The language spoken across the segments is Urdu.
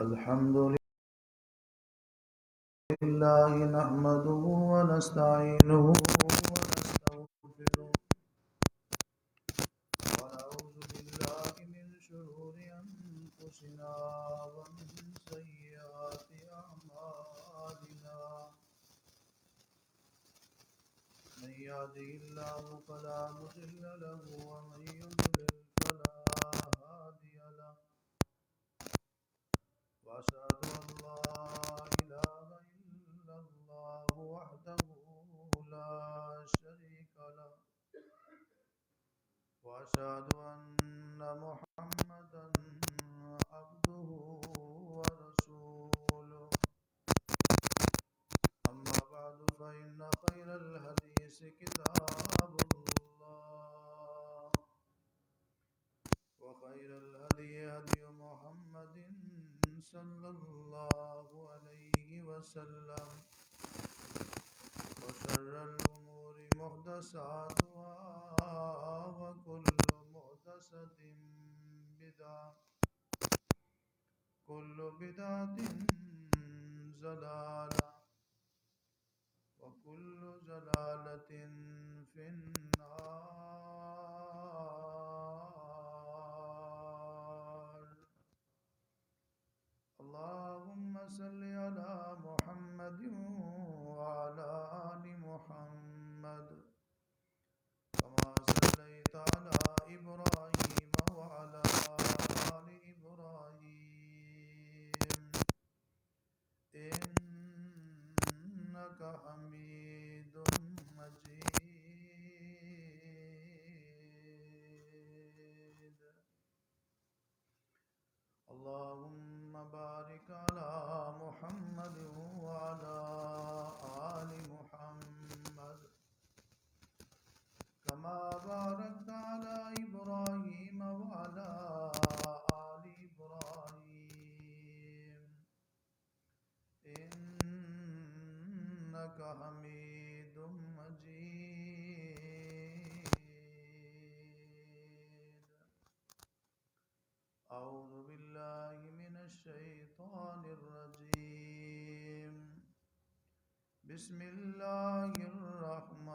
الحمد لله نحمده ونستعينه ونستغفره ونعوذ بالله من شرور أنفسنا ومن سيئات أعمالنا من يهده الله فلا مضل له ومن يضلل فلا هادي له وأشهد أن لا إله إلا الله وحده لا شريك له وأشهد أن محمدا عبده ورسوله أما بعد فإن خير الحديث كتاب الله وخير الهدي هدي محمد صلى الله عليه وسلم وشر الأمور محدثاتها وكل محدثة بدعة كل بدعة ضلالة وكل ضلالة في النار. اللهم صل على محمد وعلى آل محمد كما صليت على إبراهيم وعلى آل إبراهيم إنك حميد مجيد. اللهم بارك على محمد وعلى آل محمد كما باركت على إبراهيم وعلى آل إبراهيم إنك حميد مجيد. أعوذ بالله من الشيطان الرجيم. بسم الله الرحمن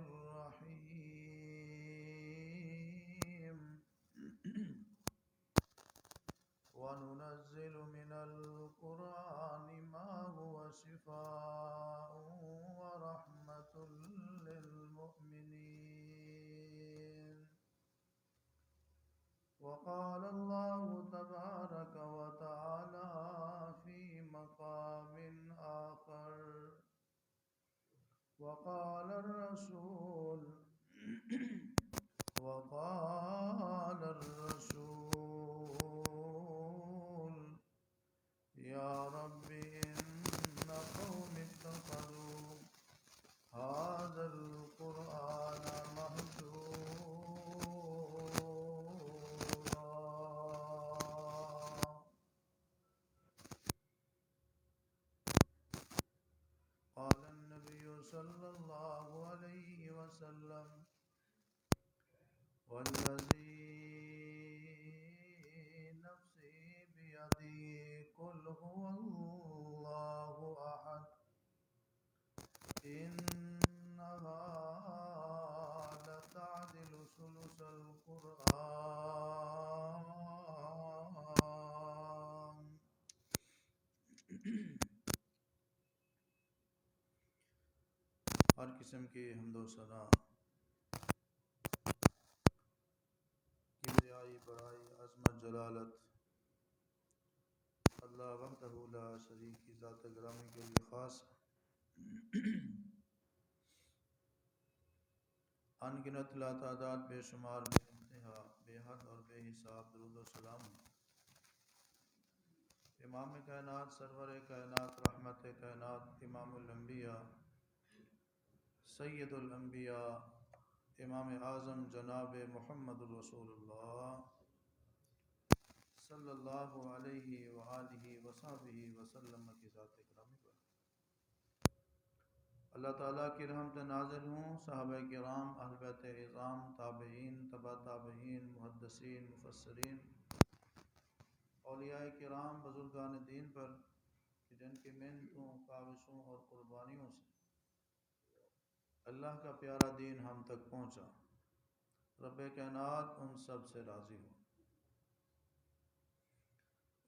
الرحيم. وننزل من القرآن ما هو شفاء ورحمة للمؤمنين. وقال الله تبارك وتعالى في مقام آخر وقال الرسول يا رب إن قوم اتخذوا هذا القرآن مهجورا. قال النبي صلى الله عليه وسلم والذي نفسي بيده قل هو الله أحد إنها لتعدل ثلث القرآن. ہر قسم کی حمد و ثنا، کبریائی، بڑائی، عظمت، جلالت اللہ وحدہ لا شریک کی ذات گرامی کے لیے خاص ہے. ان گنت لا تعداد، بے شمار، بے انتہا، بے حد اور بے حساب درود و سلام امام کائنات، سرور کائنات، رحمت کائنات، امام الانبیاء، سید الانبیاء، امام اعظم جناب محمد الرسول اللہ صلی اللہ علیہ وآلہ وصحبہ وسلم کی ذات گرامی پر اللہ تعالیٰ کی رحمت نازل ہوں. صحابہ کرام، اہل بیت اعظام، تابعین، تبع تابعین، محدثین، مفسرین اولیاء کرام بزرگان دین پر کہ جن کی محنتوں، کاوشوں اور قربانیوں سے اللہ کا پیارا دین ہم تک پہنچا۔ رب کائنات ان سب سے راضی ہو۔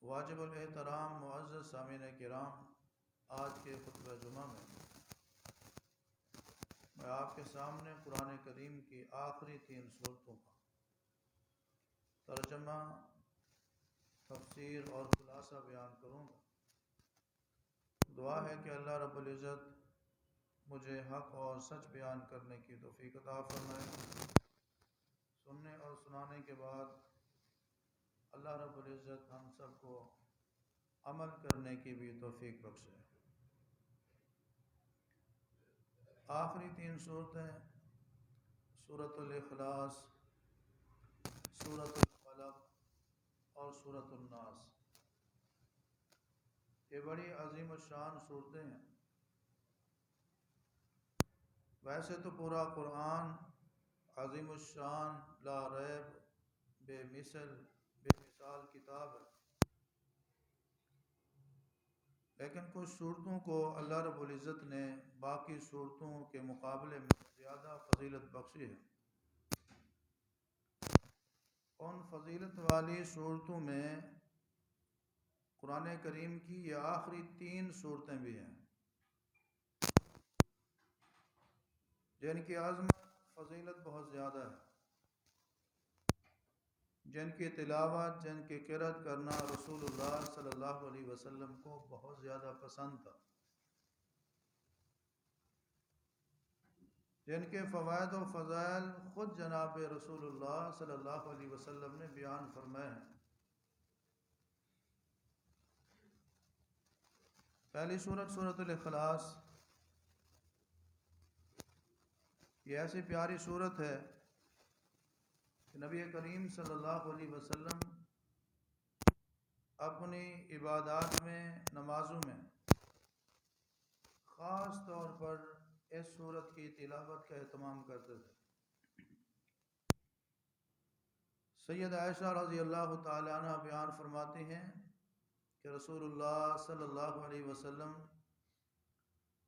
واجب الاحترام معزز سامعین کرام، آج کے خطبہ جمعہ میں آپ کے سامنے قرآن کریم کی آخری 3 سورتوں کا ترجمہ، تفسیر اور خلاصہ بیان کروں گا۔ دعا ہے کہ اللہ رب العزت مجھے حق اور سچ بیان کرنے کی توفیق عطا فرمائے۔ سننے اور سنانے کے بعد اللہ رب العزت ہم سب کو عمل کرنے کی بھی توفیق بخشے۔ آخری 3 صورتیں سورۃ الاخلاص، سورۃ الفلق اور سورۃ الناس، یہ بڑی عظیم الشان صورتیں ہیں۔ ویسے تو پورا قرآن عظیم الشان، لا ریب، بے مثل، بے مثال کتاب ہے، لیکن کچھ صورتوں کو اللہ رب العزت نے باقی صورتوں کے مقابلے میں زیادہ فضیلت بخشی ہے۔ ان فضیلت والی صورتوں میں قرآن کریم کی یہ آخری 3 صورتیں بھی ہیں، جن کی عظمت، فضیلت بہت زیادہ ہے، جن کی تلاوت، جن کی قرأت کرنا رسول اللہ صلی اللہ علیہ وسلم کو بہت زیادہ پسند تھا، جن کے فوائد و فضائل خود جناب رسول اللہ صلی اللہ علیہ وسلم نے بیان فرمائے ہیں۔ پہلی سورت سورۃ الاخلاص، یہ ایسی پیاری سورت ہے کہ نبی کریم صلی اللہ علیہ وسلم اپنی عبادات میں، نمازوں میں خاص طور پر اس سورت کی تلاوت کا اہتمام کرتے تھے۔ سید عائشہ رضی اللہ تعالی عنہ بیان فرماتی ہیں کہ رسول اللہ صلی اللہ علیہ وسلم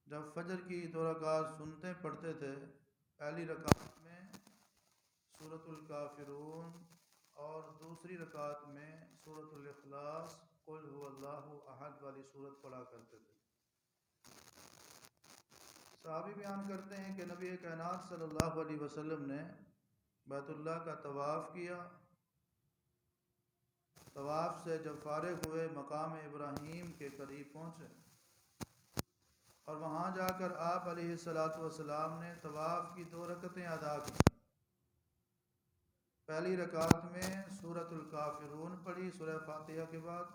جب فجر کی 2 رکعات سنتے پڑھتے تھے، پہلی رکعت میں سورۃ الکافرون اور دوسری رکعت میں سورۃ الاخلاص، قل هو اللہ احد والی سورت پڑھا کرتے تھے۔ صحابی بیان کرتے ہیں کہ نبی کائنات صلی اللہ علیہ وسلم نے بیت اللہ کا طواف کیا۔ طواف سے جب فارغ ہوئے، مقام ابراہیم کے قریب پہنچے اور وہاں جا کر آپ علیہ الصلوۃ والسلام نے طواف کی 2 رکعتیں ادا کی۔ پہلی رکعت میں سورۃ الکافرون پڑھی سورہ فاتحہ کے بعد،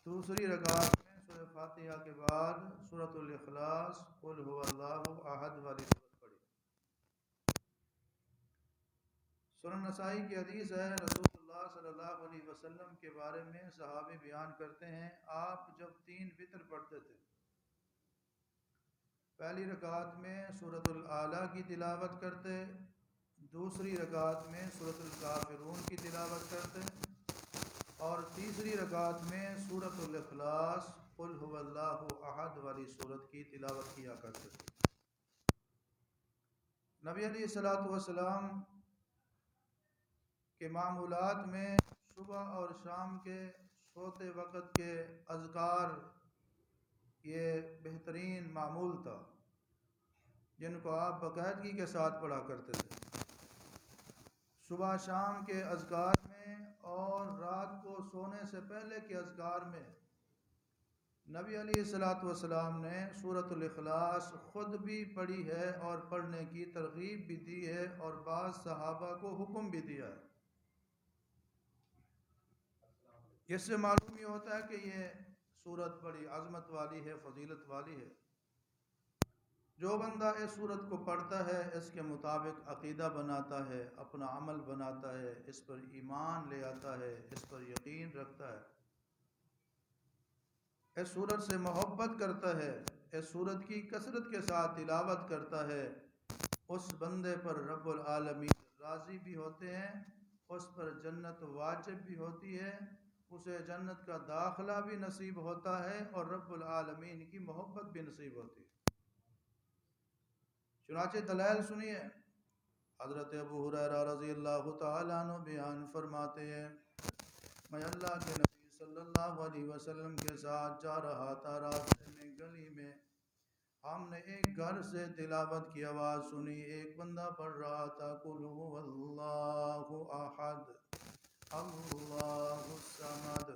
دوسری رکعت میں سورہ فاتحہ کے بعد سورۃ الاخلاص، قل هو اللہ احد والی سورت پڑھی۔ سنن نسائی کی حدیث ہے، رسول اللہ صلی اللہ علیہ وسلم کے بارے میں صحابی بیان کرتے ہیں، آپ جب 3 وتر پڑھتے تھے، پہلی رکعت میں سورۃ الاعلیٰ کی تلاوت کرتے، دوسری رکعت میں سورۃ الکافرون کی تلاوت کرتے اور تیسری رکعت میں سورۃ الاخلاص، قل هو اللہ احد والی سورت کی تلاوت کیا کرتے تھے۔ نبی علیہ الصلوۃ والسلام کے معمولات میں صبح اور شام کے سوتے وقت کے اذکار یہ بہترین معمول تھا، جن کو آپ باقاعدگی کے ساتھ پڑھا کرتے تھے۔ صبح شام کے اذکار میں اور رات کو سونے سے پہلے کے اذکار میں نبی علیہ الصلوۃ والسلام نے سورۃ الاخلاص خود بھی پڑھی ہے اور پڑھنے کی ترغیب بھی دی ہے اور بعض صحابہ کو حکم بھی دیا ہے۔ اس سے معلوم یہ ہوتا ہے کہ یہ سورت بڑی عظمت والی ہے، فضیلت والی ہے۔ جو بندہ اس سورت کو پڑھتا ہے، اس کے مطابق عقیدہ بناتا ہے، اپنا عمل بناتا ہے، اس پر ایمان لے آتا ہے، اس پر یقین رکھتا ہے، اس سورت سے محبت کرتا ہے، اس سورت کی کثرت کے ساتھ تلاوت کرتا ہے، اس بندے پر رب العالمین راضی بھی ہوتے ہیں، اس پر جنت واجب بھی ہوتی ہے اسے جنت کا داخلہ بھی نصیب ہوتا ہے اور رب العالمین کی محبت بھی نصیب ہوتی ہے۔ چنانچہ دلائل سنیے، حضرت ابو ہریرہ رضی اللہ تعالیٰ عنہ بیان فرماتے ہیں، میں اللہ کے نبی صلی اللہ علیہ وسلم کے ساتھ جا رہا تھا، راستے میں گلی میں ہم نے ایک گھر سے تلاوت کی آواز سنی، ایک بندہ پڑھ رہا تھا قل هو اللہ احد اللہ الصمد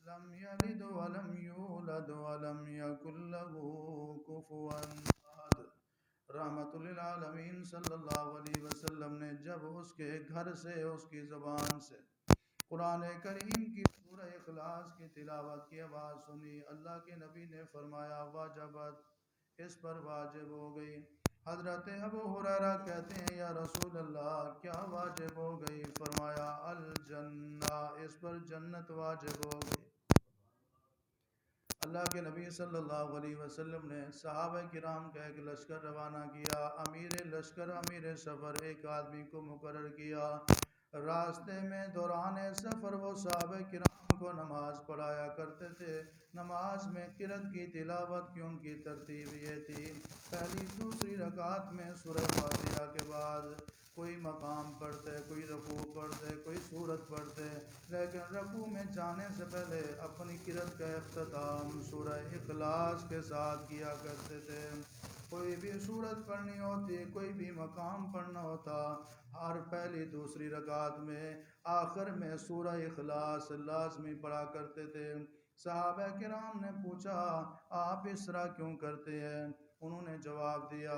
لم یلد ولم یولد ولم یکن له کفوا احد۔ رحمت للعالمین صلی اللہ علیہ وسلم نے جب اس کے گھر سے، اس کی زبان سے قرآن کریم کی سورہ اخلاص کی تلاوت کی آواز سنی، اللہ کے نبی نے فرمایا واجبت، اس پر واجب ہو گئی۔ حضرت ابو ہریرہ کہتے ہیں یا رسول اللہ کیا واجب ہو گئی؟ فرمایا الجنہ، اس پر جنت واجب ہو گئی۔ اللہ کے نبی صلی اللہ علیہ وسلم نے صحابہ کرام کا ایک لشکر روانہ کیا، امیر لشکر، امیر سفر ایک آدمی کو مقرر کیا، راستے میں دوران سفر وہ صحابہ کرام کو نماز پڑھایا کرتے تھے۔ نماز میں قرأت کی تلاوت کی ان کی ترتیب یہ تھی، پہلی دوسری رکعت میں سورہ فاتحہ کے بعد کوئی مقام پڑھتے، کوئی رکوع پڑھتے، کوئی سورت پڑھتے، لیکن رکوع میں جانے سے پہلے اپنی قرأت کا اختتام سورہ اخلاص کے ساتھ کیا کرتے تھے۔ کوئی بھی سورت پڑھنی ہوتی، کوئی بھی مقام پڑھنا ہوتا، ہر پہلی دوسری رکعت میں آخر میں سورہ اخلاص لازمی پڑھا کرتے تھے۔ صحابہ کرام نے پوچھا آپ اس طرح کیوں کرتے ہیں؟ انہوں نے جواب دیا،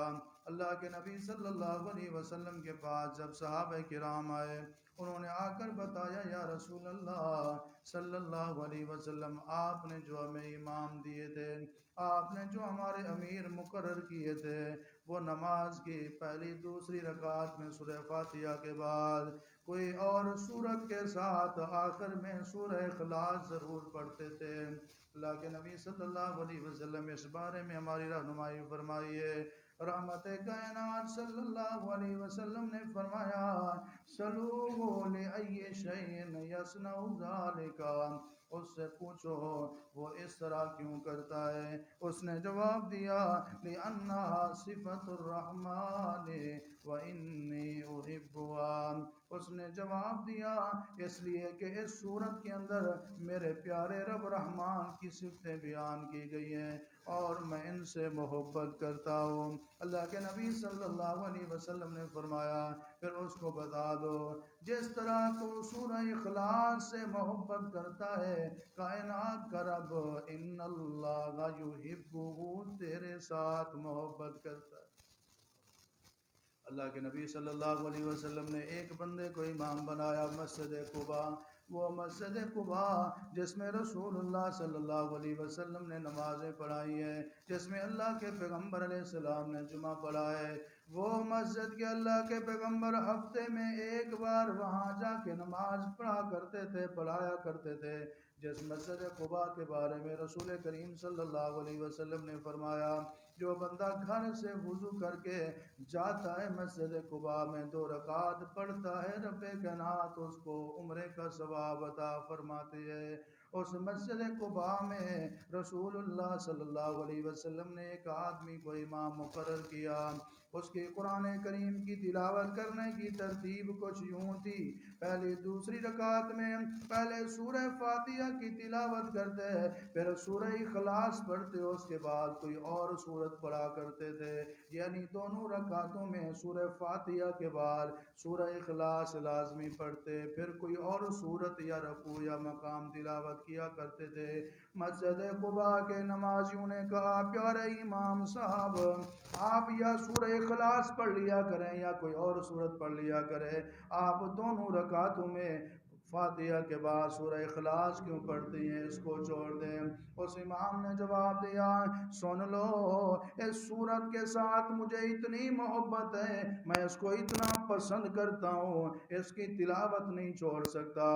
اللہ کے نبی صلی اللہ علیہ وسلم کے پاس جب صحابہ کرام آئے، انہوں نے آ کر بتایا یا رسول اللہ صلی اللہ علیہ وسلم، آپ نے جو ہمیں امام دیے تھے، آپ نے جو ہمارے امیر مقرر کیے تھے، وہ نماز کی پہلی دوسری رکعت میں سورہ فاتحہ کے بعد کوئی اور سورت کے ساتھ آخر میں سورہ اخلاص ضرور پڑھتے تھے۔ اللہ کے نبی صلی اللہ علیہ وسلم اس بارے میں ہماری رہنمائی فرمائیے۔ رحمت کائنات صلی اللہ علیہ وسلم نے فرمایا سلوہ لأی شیء یصنع ذلک، اس سے پوچھو وہ اس طرح کیوں کرتا ہے؟ اس نے جواب دیا لأنہا صفت الرحمن وإنی احبها، اس نے جواب دیا اس لیے کہ اس صورت کے اندر میرے پیارے رب رحمان کی صفتیں بیان کی گئی ہیں اور میں ان سے محبت کرتا ہوں۔ اللہ کے نبی صلی اللہ علیہ وسلم نے فرمایا پھر اس کو بتا دو جس طرح تو سورہ اخلاص سے محبت کرتا ہے کائنات کا رب ان اللہ یحبہ تیرے ساتھ محبت کرتا ہے۔ اللہ کے نبی صلی اللہ علیہ وسلم نے ایک بندے کو امام بنایا مسجد قباء، وہ مسجد قباء جس میں رسول اللہ صلی اللہ علیہ وسلم نے نمازیں پڑھائی ہیں، جس میں اللہ کے پیغمبر علیہ السلام نے جمعہ پڑھا ہے، وہ مسجد کے اللہ کے پیغمبر ہفتے میں ایک بار وہاں جا کے نماز پڑھا کرتے تھے، پڑھایا کرتے تھے۔ جس مسجد قباء کے بارے میں رسول کریم صلی اللہ علیہ وسلم نے فرمایا جو بندہ گھر سے وضو کر کے جاتا ہے مسجد قباء میں 2 رکعت پڑھتا ہے، رب کائنات اس کو عمرے کا ثواب عطا فرماتے ہیں۔ اس مسجد قباء میں رسول اللہ صلی اللہ علیہ وسلم نے ایک آدمی کو امام مقرر کیا، اس کی قرآن کریم کی تلاوت کرنے کی ترتیب کچھ یوں تھی، پہلی دوسری رکعت میں پہلے سورہ فاتحہ کی تلاوت کرتے پھر سورہ اخلاص پڑھتے، اس کے بعد کوئی اور سورت پڑھا کرتے تھے، یعنی دونوں رکعتوں میں سورہ فاتحہ کے بعد سورہ اخلاص لازمی پڑھتے، پھر کوئی اور سورت یا رکوع یا مقام تلاوت کیا کرتے تھے۔ مسجد قباء کے نمازیوں نے کہا پیارے امام صاحب آپ یا سورہ اخلاص پڑھ لیا کریں یا کوئی اور سورت پڑھ لیا کریں، آپ دونوں رکعتوں میں فاتحہ کے بعد سورہ اخلاص کیوں پڑھتے ہیں؟ اس کو چھوڑ دیں۔ اس امام نے جواب دیا سن لو اس سورت کے ساتھ مجھے اتنی محبت ہے میں اس کو اتنا پسند کرتا ہوں، اس کی تلاوت نہیں چھوڑ سکتا۔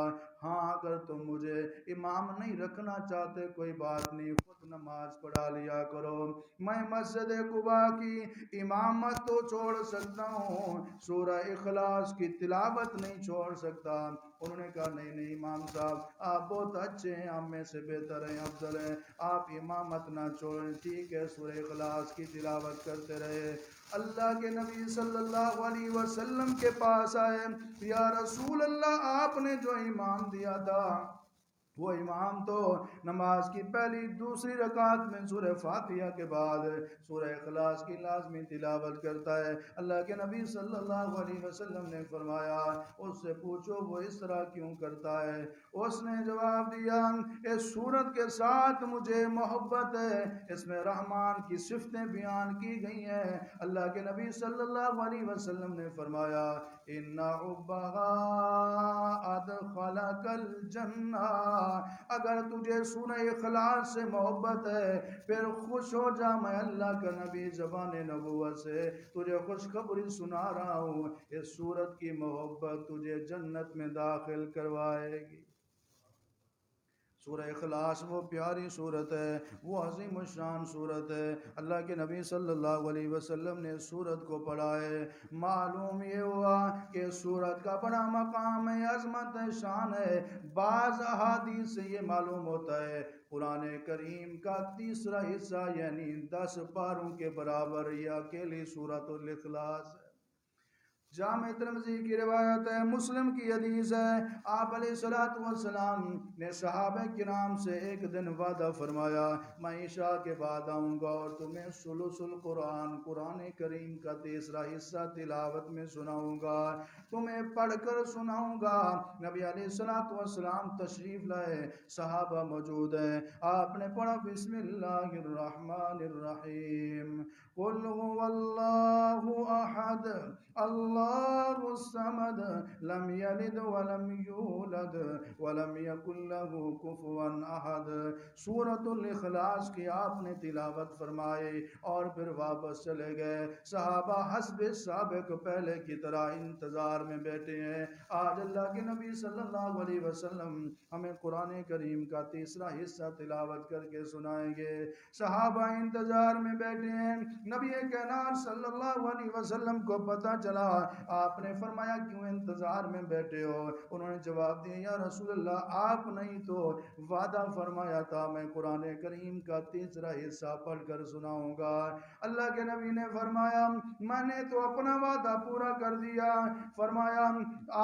ہاں اگر تم مجھے امام نہیں رکھنا چاہتے کوئی بات نہیں، خود نماز پڑھا لیا کرو، میں مسجد قباء کی امامت تو چھوڑ سکتا ہوں، سورہ اخلاص کی تلاوت نہیں چھوڑ سکتا۔ انہوں نے کہا نہیں نہیں امام صاحب آپ بہت اچھے ہیں، ہم میں سے بہتر ہیں، افضل ہیں، آپ امامت نہ چھوڑیں، ٹھیک ہے سورہ اخلاص کی تلاوت کرتے رہے۔ اللہ کے نبی صلی اللہ علیہ وسلم کے پاس آئے، یا رسول اللہ آپ نے جو امام دیا تھا وہ امام تو نماز کی پہلی دوسری رکعت میں سورہ فاتحہ کے بعد سورہ اخلاص کی لازمی تلاوت کرتا ہے۔ اللہ کے نبی صلی اللہ علیہ وسلم نے فرمایا اس سے پوچھو وہ اس طرح کیوں کرتا ہے؟ اس نے جواب دیا اس سورت کے ساتھ مجھے محبت ہے، اس میں رحمان کی صفتیں بیان کی گئی ہیں۔ اللہ کے نبی صلی اللہ علیہ وسلم نے فرمایا ان حبھا ادخلک الجنہ، اگر تجھے سورہ اخلاص سے محبت ہے پھر خوش ہو جا، میں اللہ کا نبی زبان نبوت سے تجھے خوشخبری سنا رہا ہوں، اس سورت کی محبت تجھے جنت میں داخل کروائے گی۔ سورہ اخلاص وہ پیاری صورت ہے، وہ عظیم الشان صورت ہے، اللہ کے نبی صلی اللہ علیہ وسلم نے صورت کو پڑھا ہے۔ معلوم یہ ہوا کہ صورت کا بڑا مقام ہے، عظمت ہے، شان ہے۔ بعض احادیث سے یہ معلوم ہوتا ہے قرآن کریم کا تیسرا حصہ یعنی 10 پاروں کے برابر یہ اکیلی سورۃ الاخلاص ہے۔ جامع ترمذی کی روایت ہے، مسلم کی حدیث ہے، آپ علیہ الصلوۃ والسلام نے صحابہ کرام سے ایک دن وعدہ فرمایا میں عشاء کے بعد آؤں گا اور تمہیں ثلث القرآن قرآن کریم کا تیسرا حصہ تلاوت میں سناؤں گا، تمہیں پڑھ کر سناؤں گا۔ نبی علیہ الصلوۃ والسلام تشریف لائے، صحابہ موجود ہیں، آپ نے پڑھا بسم اللہ الرحمن الرحیم قل هو اللہ احد اللہ الصمد لم یلد ولم یولد ولم یکن له کفوا احد۔ سورۃ الاخلاص کی آپ نے تلاوت فرمائی اور پھر واپس چلے گئے۔ صحابہ حسب سابق پہلے کی طرح انتظار میں بیٹھے ہیں، آج اللہ کے نبی صلی اللہ علیہ وسلم ہمیں قرآن کریم کا تیسرا حصہ تلاوت کر کے سنائیں گے۔ صحابہ انتظار میں بیٹھے ہیں، نبی کائنات صلی اللہ علیہ وسلم کو پتہ چلا، آپ نے فرمایا کیوں انتظار میں بیٹھے ہو؟ انہوں نے جواب دیا یا رسول اللہ آپ نہیں تو وعدہ فرمایا تھا میں قرآن کریم کا تیسرا حصہ پڑھ کر سناؤں گا۔ اللہ کے نبی نے فرمایا میں نے تو اپنا وعدہ پورا کر دیا۔ فرمایا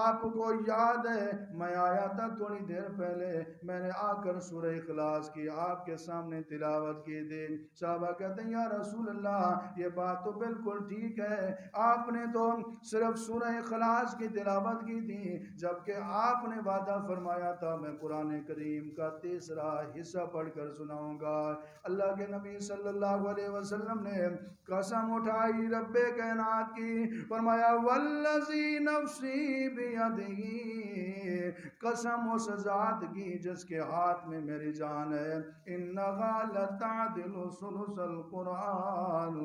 آپ کو یاد ہے میں آیا تھا تھوڑی دیر پہلے، میں نے آ کر سورہ اخلاص کی آپ کے سامنے تلاوت کی تھی۔ صحابہ کہتے ہیں یا رسول اللہ یہ بات تو بالکل ٹھیک ہے، آپ نے تو صرف سورہ اخلاص کی تلاوت کی تھی جبکہ آپ نے وعدہ فرمایا تھا میں قرآن کریم کا تیسرا حصہ پڑھ کر سناؤں گا۔ اللہ کے نبی صلی اللہ علیہ وسلم نے قسم اٹھائی رب کائنات کی، فرمایا والذی نفسی بیدہ، قسم اس ذات کی جس کے ہاتھ میں میری جان ہے، انہا لتعدل ثلث القرآن،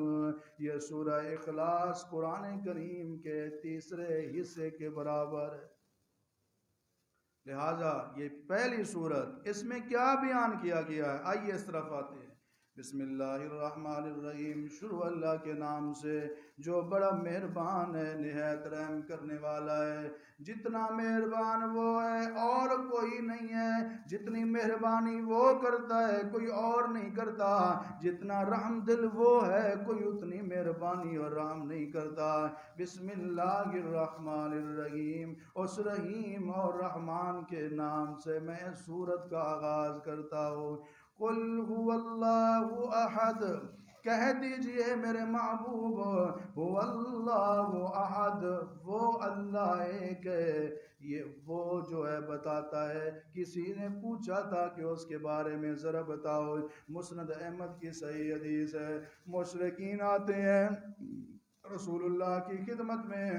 یہ سورہ اخلاص قرآن کریم کے تیسرے حصے کے برابر ہے۔ لہذا یہ پہلی سورت، اس میں کیا بیان کیا گیا ہے؟ آئیے اس طرف آتے ہیں۔ بسم اللہ الرحمن الرحیم، شروع اللہ کے نام سے جو بڑا مہربان ہے نہایت رحم کرنے والا ہے۔ جتنا مہربان وہ ہے اور کوئی نہیں ہے، جتنی مہربانی وہ کرتا ہے کوئی اور نہیں کرتا، جتنا رحم دل وہ ہے کوئی اتنی مہربانی اور رحم نہیں کرتا۔ بسم اللہ الرحمن الرحیم، اس رحیم اور رحمان کے نام سے میں سورت کا آغاز کرتا ہوں۔ قل هو اللہ احد، کہہ دیجئے میرے محبوب هو اللہ احد، وہ اللہ ایک ہے۔ یہ وہ جو ہے بتاتا ہے، کسی نے پوچھا تھا کہ اس کے بارے میں ذرا بتاؤ، مسند احمد کی صحیح حدیث ہے، مشرکین آتے ہیں رسول اللہ کی خدمت میں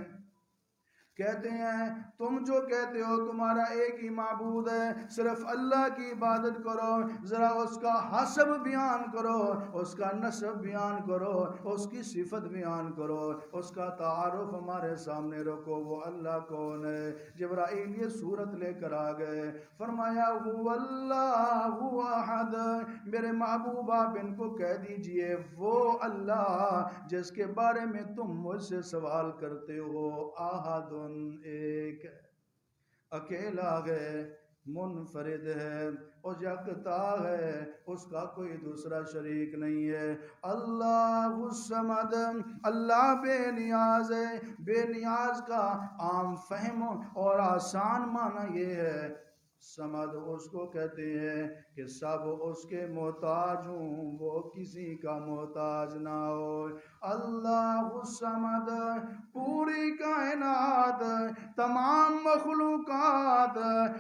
کہتے ہیں تم جو کہتے ہو تمہارا ایک ہی معبود ہے، صرف اللہ کی عبادت کرو، ذرا اس کا حسب بیان کرو، اس کا نسب بیان کرو، اس کی صفت بیان کرو، اس کا تعارف ہمارے سامنے رکھو، وہ اللہ کون ہے۔ جبرائیل یہ صورت لے کر آ گئے، فرمایا هو اللہ احد، میرے محبوب آپ ان کو کہہ دیجئے وہ اللہ جس کے بارے میں تم مجھ سے سوال کرتے ہو احد، ایک اکیلا ہے، منفرد ہے اور یکتا ہے، اس کا کوئی دوسرا شریک نہیں ہے۔ اللہ الصمد، اللہ بے نیاز ہے۔ بے نیاز کا عام فہم اور آسان معنی یہ ہے، سمد اس کو کہتے ہیں کہ سب اس کے محتاج ہوں، وہ کسی کا محتاج نہ ہو۔ اللہ الصمد، پوری کائنات، تمام مخلوقات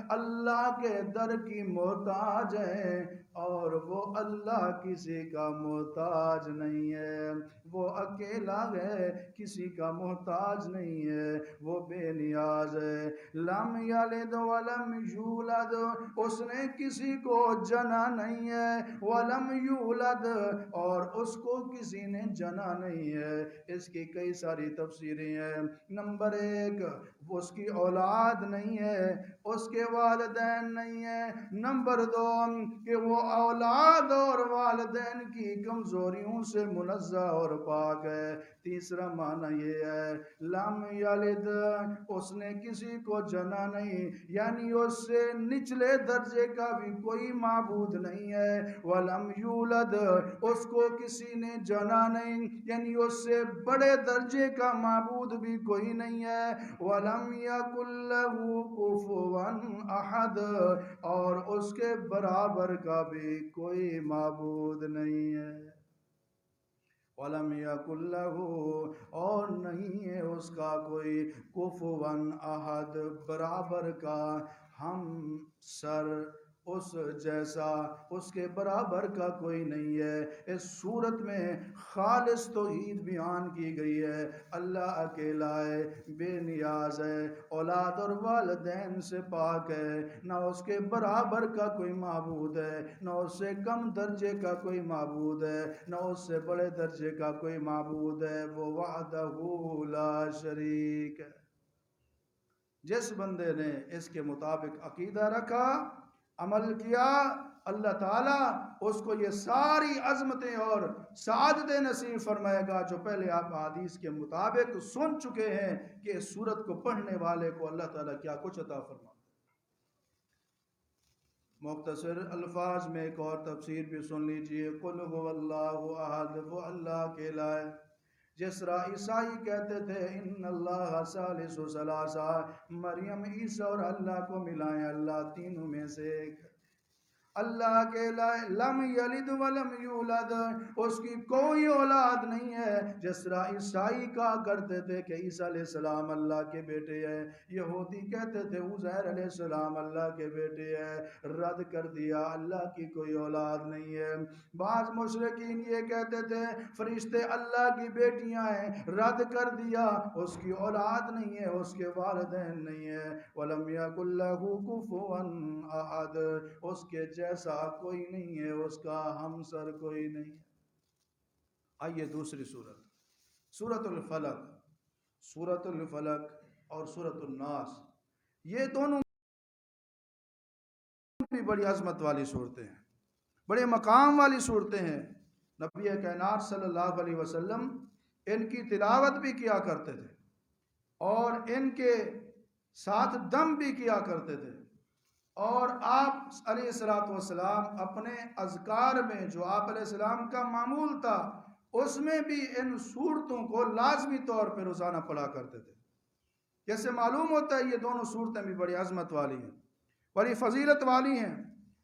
اللہ کے در کی محتاج ہیں، اور وہ اللہ کسی کا محتاج نہیں ہے، وہ اکیلا ہے، کسی کا محتاج نہیں ہے، وہ بے نیاز ہے۔ لم یلد ولم یولد، اس نے کسی کو جنا نہیں ہے، ولم یولد، اور اس کو کسی نے جنا نہیں ہے۔ اس کی کئی ساری تفسیریں ہیں۔ نمبر ایک، اس کی اولاد نہیں ہے، اس کے والدین نہیں ہیں۔ نمبر دو، کہ وہ اولاد اور والدین کی کمزوریوں سے منزہ اور پاک ہے۔ تیسرا معنی یہ ہے لم یلد، اس نے کسی کو جنا نہیں، یعنی اس سے نچلے درجے کا بھی کوئی معبود نہیں ہے۔ ولم یولد، اس کو کسی نے جنا نہیں، یعنی اس سے بڑے درجے کا معبود بھی کوئی نہیں ہے۔ ولم یکن لہ کفوا احد، اور اس کے برابر کا بھی کوئی معبود نہیں ہے۔ وَلَمْ يَكُنْ لَهُ، اور نہیں ہے اس کا کوئی کفوا احد، برابر کا، ہم سر، اس جیسا، اس کے برابر کا کوئی نہیں ہے۔ اس صورت میں خالص توحید بیان کی گئی ہے، اللہ اکیلا ہے، بے نیاز ہے، اولاد اور والدین سے پاک ہے، نہ اس کے برابر کا کوئی معبود ہے، نہ اس سے کم درجے کا کوئی معبود ہے، نہ اس سے بڑے درجے کا کوئی معبود ہے، وہ وحدہ لا شریک ہے۔ جس بندے نے اس کے مطابق عقیدہ رکھا، عمل کیا، اللہ تعالیٰ اس کو یہ ساری عظمتیں اور سعادتیں نصیب فرمائے گا جو پہلے آپ حدیث کے مطابق سن چکے ہیں کہ اس سورت کو پڑھنے والے کو اللہ تعالیٰ کیا کچھ عطا فرماتا ہے۔ مختصر الفاظ میں ایک اور تفسیر بھی سن لیجئے، قل هو اللہ احد، وہ اللہ اکیلا ہے۔ جس طرح عیسائی کہتے تھے ان اللہ ثالث ثلاثہ، مریم عیسیٰ اور اللہ کو ملائیں، اللہ تینوں میں سے ایک، اللہ اکیلا ہے۔ لم یلد ولم یولد، اس کی کوئی اولاد نہیں ہے۔ جس طرح عیسائی کہا کرتے تھے کہ عیسیٰ علیہ السلام اللہ کے بیٹے ہیں، یہودی کہتے تھے عزیر علیہ السلام اللہ کے بیٹے ہیں، رد کر دیا، اللہ کی کوئی اولاد نہیں ہے۔ بعض مشرکین یہ کہتے تھے فرشتے اللہ کی بیٹیاں ہیں، رد کر دیا، اس کی اولاد نہیں ہے، اس کے والدین نہیں ہے۔ وَلَمْ يَكُنْ لَهُ كُفُوًا أَحَدٌ، اس کے جیسا کوئی نہیں ہے، اس کا ہمسر کوئی نہیں ہے۔ آئیے دوسری صورت، سورۃ الفلق۔ سورۃ الفلق اور سورۃ الناس، یہ دونوں بھی بڑی عظمت والی صورتیں ہیں، بڑے مقام والی صورتیں ہیں۔ نبی کائنات صلی اللہ علیہ وسلم ان کی تلاوت بھی کیا کرتے تھے اور ان کے ساتھ دم بھی کیا کرتے تھے، اور آپ علیہ السلام اپنے اذکار میں جو آپ علیہ السلام کا معمول تھا اس میں بھی ان صورتوں کو لازمی طور پہ روزانہ پڑھا کرتے تھے۔ جیسے معلوم ہوتا ہے یہ دونوں صورتیں بھی بڑی عظمت والی ہیں، بڑی فضیلت والی ہیں۔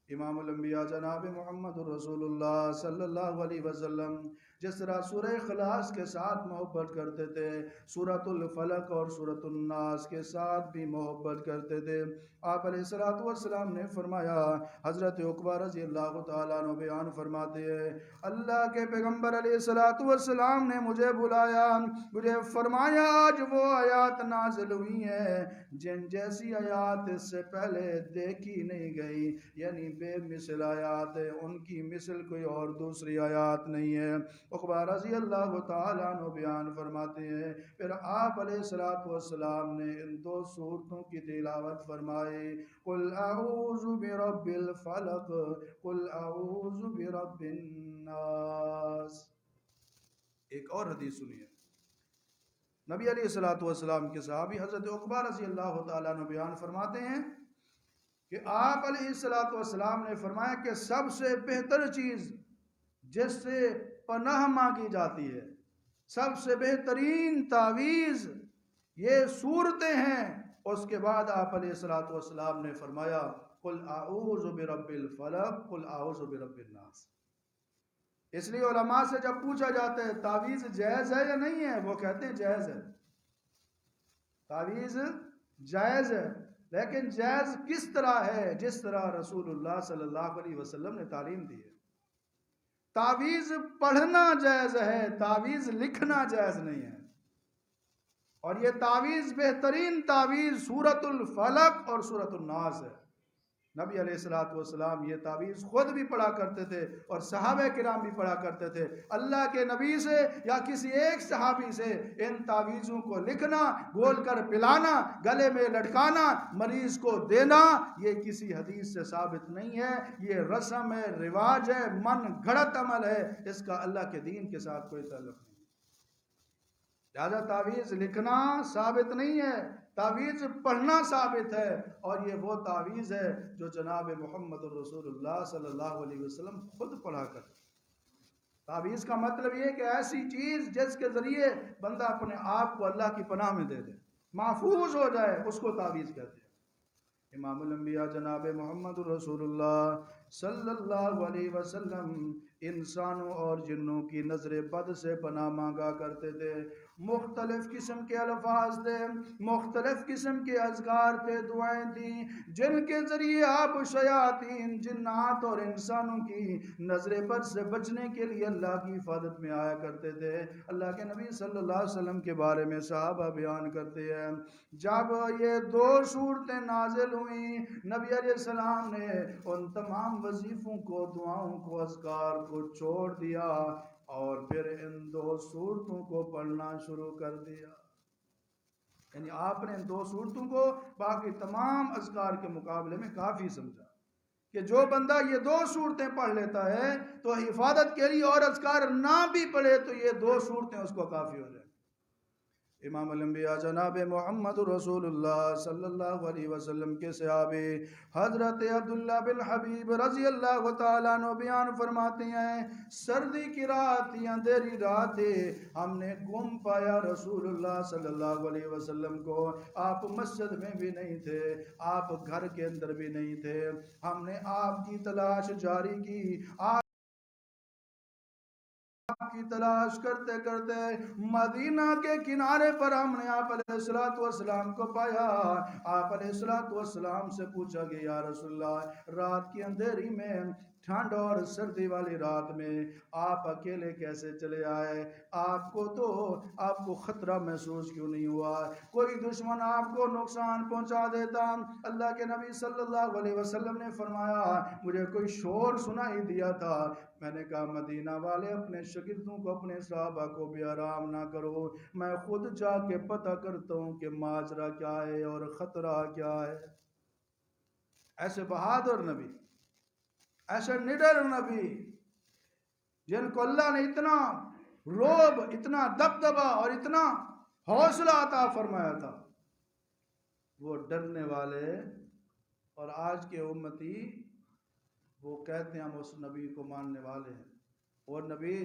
امام الانبیاء جناب محمد الرسول اللہ صلی اللہ علیہ وسلم جس طرح سورہ اخلاص کے ساتھ محبت کرتے تھے، سورۃ الفلق اور سورۃ الناس کے ساتھ بھی محبت کرتے تھے۔ آپ علیہ الصلوۃ والسلام نے فرمایا، حضرت عقبہ رضی اللہ تعالیٰ عنہ بیان فرماتے ہیں، اللہ کے پیغمبر علیہ الصلوۃ والسلام نے مجھے بلایا، مجھے فرمایا آج وہ آیات نازل ہوئی ہیں جن جیسی آیات اس سے پہلے دیکھی نہیں گئی، یعنی بے مثل آیات ہے، ان کی مثل کوئی اور دوسری آیات نہیں ہے۔ عقبہ رضی اللہ تعالیٰ عنہ بیان فرماتے ہیں، پھر آپ علیہ الصلوۃ والسلام نے ان دو سورتوں کی تلاوت فرمائی، قل اعوذ برب الفلق قل اعوذ برب الناس۔ ایک اور حدیث سنیے، نبی علیہ الصلوۃ والسلام کے صحابی حضرت عقبہ رضی اللہ تعالیٰ عنہ بیان فرماتے ہیں کہ آپ علیہ الصلوۃ والسلام نے فرمایا کہ سب سے بہتر چیز جس سے پناہ مانگی جاتی ہے، سب سے بہترین تعویذ یہ صورتیں ہیں۔ اس کے بعد آپ علیہ الصلوۃ والسلام نے فرمایا قل اعوذ برب الفلق قل اعوذ برب الناس۔ اس لیے علماء سے جب پوچھا جاتا ہے تعویذ جائز ہے یا نہیں ہے، وہ کہتے ہیں جائز ہے، تعویذ جائز ہے، لیکن جائز کس طرح ہے؟ جس طرح رسول اللہ صلی اللہ علیہ وسلم نے تعلیم دی ہے۔ تعویذ پڑھنا جائز ہے، تعویذ لکھنا جائز نہیں ہے، اور یہ تعویذ بہترین تعویذ سورۃ الفلق اور سورۃ الناس ہے۔ نبی علیہ الصلوۃ والسلام یہ تعویذ خود بھی پڑھا کرتے تھے اور صحابہ کرام بھی پڑھا کرتے تھے۔ اللہ کے نبی سے یا کسی ایک صحابی سے ان تعویذوں کو لکھنا، گھول کر پلانا، گلے میں لٹکانا، مریض کو دینا، یہ کسی حدیث سے ثابت نہیں ہے، یہ رسم ہے، رواج ہے، من گھڑت عمل ہے، اس کا اللہ کے دین کے ساتھ کوئی تعلق نہیں۔ لہذا تعویذ لکھنا ثابت نہیں ہے، تعویذ پڑھنا ثابت ہے، اور یہ وہ تعویذ ہے جو جناب محمد رسول اللہ صلی اللہ علیہ وسلم خود پڑھا کرتے۔ تعویذ کا مطلب یہ کہ ایسی چیز جس کے ذریعے بندہ اپنے آپ کو اللہ کی پناہ میں دے دے، محفوظ ہو جائے، اس کو تعویذ کہتے ہیں۔ امام الانبیاء جناب محمد رسول اللہ صلی اللہ علیہ وسلم انسانوں اور جنوں کی نظر بد سے پناہ مانگا کرتے تھے۔ مختلف قسم کے الفاظ تھے، مختلف قسم کے اذکار تھے، دعائیں تھیں، جن کے ذریعے آپ شیاطین، جنات اور انسانوں کی نظر بد سے بچنے کے لیے اللہ کی حفاظت میں آیا کرتے تھے۔ اللہ کے نبی صلی اللہ علیہ وسلم کے بارے میں صحابہ بیان کرتے ہیں، جب یہ دو صورتیں نازل ہوئیں، نبی علیہ السلام نے ان تمام وظیفوں کو، دعاؤں کو، اذکار کو چھوڑ دیا اور پھر ان دو صورتوں کو پڑھنا شروع کر دیا۔ یعنی آپ نے ان دو صورتوں کو باقی تمام اذکار کے مقابلے میں کافی سمجھا کہ جو بندہ یہ دو صورتیں پڑھ لیتا ہے تو حفاظت کے لیے اور اذکار نہ بھی پڑھے تو یہ دو صورتیں اس کو کافی ہو جائیں۔ امام الانبیاء جناب محمد رسول اللہ صلی اللہ علیہ وسلم کے صحابی حضرت عبداللہ بن حبیب رضی اللہ تعالیٰ عنہ بیان فرماتے ہیں، سردی کی رات تھی، اندھیری رات تھی، ہم نے گم پایا رسول اللہ صلی اللہ علیہ وسلم کو، آپ مسجد میں بھی نہیں تھے، آپ گھر کے اندر بھی نہیں تھے، ہم نے آپ کی تلاش جاری کی، آپ کی تلاش کرتے کرتے مدینہ کے کنارے پر ہم نے آپ علیہ الصلوۃ والسلام کو پایا۔ آپ علیہ الصلوۃ والسلام سے پوچھا کہ یا رسول اللہ، رات کی اندھیری میں، ٹھنڈ اور سردی والی رات میں آپ اکیلے کیسے چلے آئے؟ آپ کو خطرہ محسوس کیوں نہیں ہوا؟ کوئی دشمن آپ کو نقصان پہنچا دیتا؟ اللہ کے نبی صلی اللہ علیہ وسلم نے فرمایا، مجھے کوئی شور سنائی دیا تھا، میں نے کہا مدینہ والے اپنے شاگردوں کو، اپنے صحابہ کو بھی آرام نہ کرو، میں خود جا کے پتہ کرتا ہوں کہ ماجرا کیا ہے اور خطرہ کیا ہے۔ ایسے بہادر نبی، ایسے نڈر نبی جن کو اللہ نے اتنا رعب، اتنا دبدبہ اور اتنا حوصلہ عطا فرمایا تھا، وہ ڈرنے والے، اور آج کے امتی وہ کہتے ہیں ہم اس نبی کو ماننے والے ہیں، اور نبی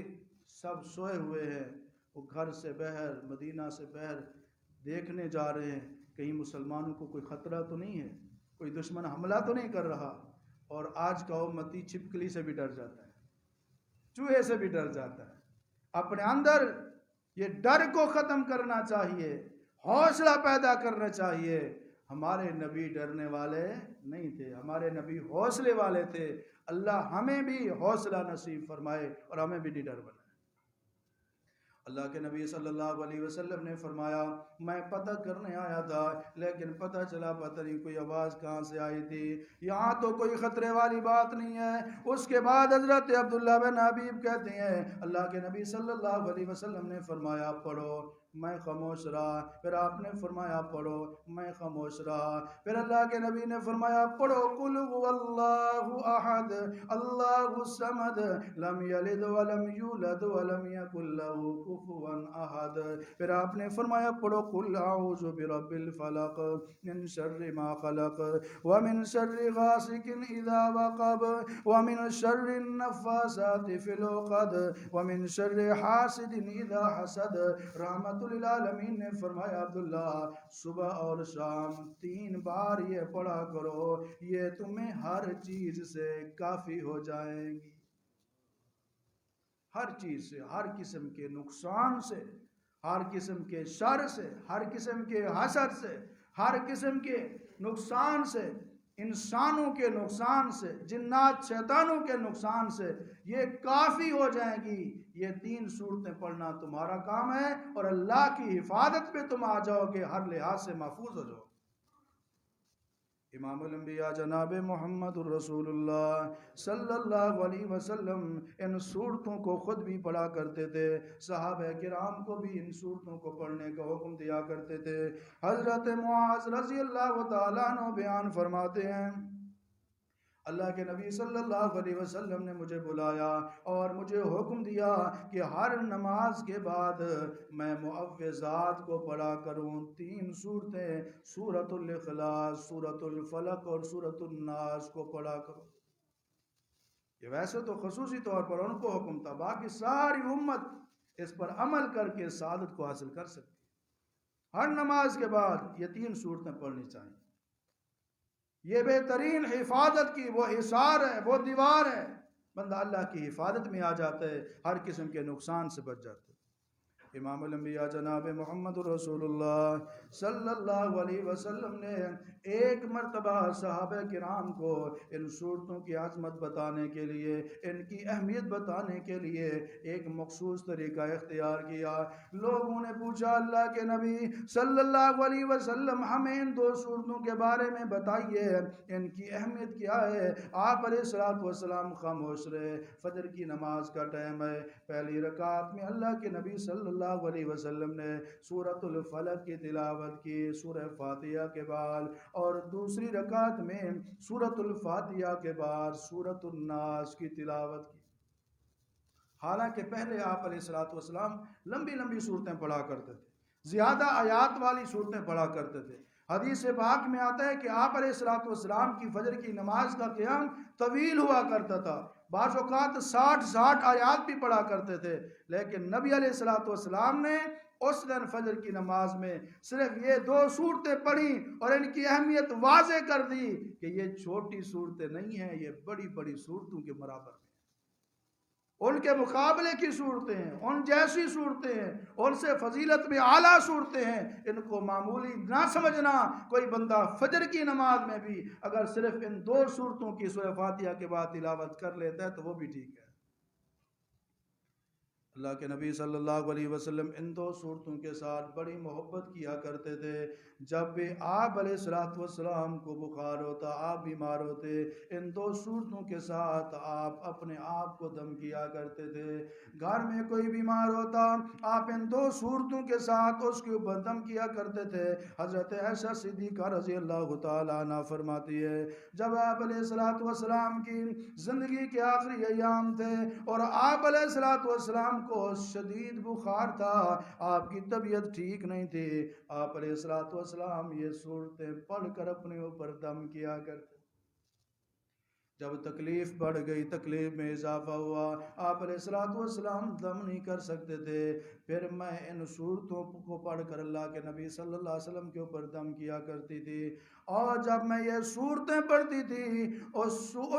سب سوئے ہوئے ہیں، وہ گھر سے باہر، مدینہ سے باہر دیکھنے جا رہے ہیں کہیں مسلمانوں کو کوئی خطرہ تو نہیں ہے، کوئی دشمن حملہ تو نہیں کر رہا۔ اور آج کا امتی چھپکلی سے بھی ڈر جاتا ہے، چوہے سے بھی ڈر جاتا ہے، اپنے اندر یہ ڈر کو ختم کرنا چاہیے، حوصلہ پیدا کرنا چاہیے۔ ہمارے نبی ڈرنے والے نہیں تھے، ہمارے نبی حوصلے والے تھے۔ اللہ ہمیں بھی حوصلہ نصیب فرمائے اور ہمیں بھی نڈر بنائے۔ اللہ کے نبی صلی اللہ علیہ وسلم نے فرمایا، میں پتہ کرنے آیا تھا لیکن پتہ چلا پتہ نہیں کوئی آواز کہاں سے آئی تھی، یہاں تو کوئی خطرے والی بات نہیں ہے۔ اس کے بعد حضرت عبداللہ بن حبیب کہتے ہیں اللہ کے نبی صلی اللہ علیہ وسلم نے فرمایا پڑھو، میں خاموش رہا۔ پھر آپ نے فرمایا پڑھو، میں خاموش رہا۔ پھر اللہ کے نبی نے فرمایا پڑھو قل هو اللہ احد اللہ الصمد لم یلد ولم یولد ولم یکن له کفوا احد۔ پھر آپ نے فرمایا پڑھو قل اعوذ برب الفلق من شر ما خلق ومن شر غاسق اذا وقب ومن شر النفاثات في العقد ومن شر حاسد اذا حسد۔ رحمت للعالمین نے فرمایا عبداللہ صبح اور شام 3 بار یہ پڑھا کرو، یہ تمہیں ہر چیز سے کافی ہو جائیں گی، ہر چیز سے، ہر قسم کے نقصان سے، ہر قسم کے شر سے، ہر قسم کے حسد سے، ہر قسم کے نقصان سے، انسانوں کے نقصان سے، جنات شیطانوں کے نقصان سے یہ کافی ہو جائیں گی۔ یہ 3 سورتیں پڑھنا تمہارا کام ہے اور اللہ کی حفاظت پہ تم آ جاؤ گے، ہر لحاظ سے محفوظ ہو جاؤ۔ امام الانبیاء جناب محمد الرسول اللہ صلی اللہ علیہ وسلم ان صورتوں کو خود بھی پڑھا کرتے تھے، صحابہ کرام کو بھی ان صورتوں کو پڑھنے کا حکم دیا کرتے تھے۔ حضرت معاذ رضی اللہ تعالیٰ عنہ بیان فرماتے ہیں اللہ کے نبی صلی اللہ علیہ وسلم نے مجھے بلایا اور مجھے حکم دیا کہ ہر نماز کے بعد میں معوذات کو پڑھا کروں، 3 صورتیں، سورۃ الاخلاص، سورۃ الفلق اور سورۃ الناس کو پڑھا کروں۔ یہ ویسے تو خصوصی طور پر ان کو حکم تھا، باقی ساری امت اس پر عمل کر کے سعادت کو حاصل کر سکتی۔ ہر نماز کے بعد یہ 3 صورتیں پڑھنی چاہیے۔ یہ بہترین حفاظت کی وہ حصار ہے، وہ دیوار ہے، بندہ اللہ کی حفاظت میں آ جاتا ہے، ہر قسم کے نقصان سے بچ جاتا ہے۔ امام الانبیاء جناب محمد رسول اللہ صلی اللہ علیہ وسلم نے ایک مرتبہ صحابہ کرام کو ان صورتوں کی عظمت بتانے کے لیے، ان کی اہمیت بتانے کے لیے ایک مخصوص طریقہ اختیار کیا۔ لوگوں نے پوچھا اللہ کے نبی صلی اللہ علیہ وسلم ہمیں ان 2 صورتوں کے بارے میں بتائیے، ان کی اہمیت کیا ہے؟ آپ علیہ الصلوۃ والسلام خاموش رہے۔ فجر کی نماز کا ٹائم ہے، پہلی رکعت میں اللہ کے نبی صلی اللہ علیہ وسلم نے سورۃ الفلق کی تلاوت کی سورہ فاتحہ کے بعد، اور دوسری رکعت میں سورۃ الفاتحہ کے بعد سورۃ الناس کی تلاوت کی۔ حالانکہ پہلے آپ علیہ الصلوۃ والسلام لمبی لمبی صورتیں پڑھا کرتے تھے، زیادہ آیات والی صورتیں پڑھا کرتے تھے۔ حدیث پاک میں آتا ہے کہ آپ علیہ الصلوۃ والسلام کی فجر کی نماز کا قیام طویل ہوا کرتا تھا، بعض اوقات 60 آیات بھی پڑھا کرتے تھے، لیکن نبی علیہ الصلوۃ والسلام نے اس دن فجر کی نماز میں صرف یہ 2 صورتیں پڑھی اور ان کی اہمیت واضح کر دی کہ یہ چھوٹی صورتیں نہیں ہیں، یہ بڑی بڑی صورتوں کے برابر ہیں، ان کے مقابلے کی صورتیں ہیں، ان جیسی صورتیں ہیں، ان سے فضیلت میں اعلیٰ صورتیں ہیں، ان کو معمولی نہ سمجھنا۔ کوئی بندہ فجر کی نماز میں بھی اگر صرف ان 2 صورتوں کی سورہ فاتحہ کے بعد تلاوت کر لیتا ہے تو وہ بھی ٹھیک ہے۔ اللہ کے نبی صلی اللہ علیہ وسلم ان 2 صورتوں کے ساتھ بڑی محبت کیا کرتے تھے۔ جب بھی آپ علیہ الصلوۃ والسلام کو بخار ہوتا، آپ بیمار ہوتے، ان 2 صورتوں کے ساتھ آپ اپنے آپ کو دم کیا کرتے تھے۔ گھر میں کوئی بیمار ہوتا، آپ ان 2 صورتوں کے ساتھ اس کے اوپر دم کیا کرتے تھے۔ حضرت عائشہ صدیقہ رضی اللہ تعالیٰ عنہ فرماتی ہے جب آپ علیہ الصلوۃ والسلام کی زندگی کے آخری ایام تھے اور آپ علیہ الصلوۃ والسلام کو شدید بخار تھا، آپ کی طبیعت ٹھیک نہیں تھی، آپ علیہ الصلوۃ والسلام یہ صورتیں پڑھ کر اپنے اوپر دم کیا کرتے۔ جب تکلیف بڑھ گئی، تکلیف میں اضافہ ہوا، آپ علیہ الصلوۃ والسلام دم نہیں کر سکتے تھے، پھر میں ان صورتوں کو پڑھ کر اللہ کے نبی صلی اللہ علیہ وسلم کے اوپر دم کیا کرتی تھی۔ اور جب میں یہ صورتیں پڑھتی تھی، اس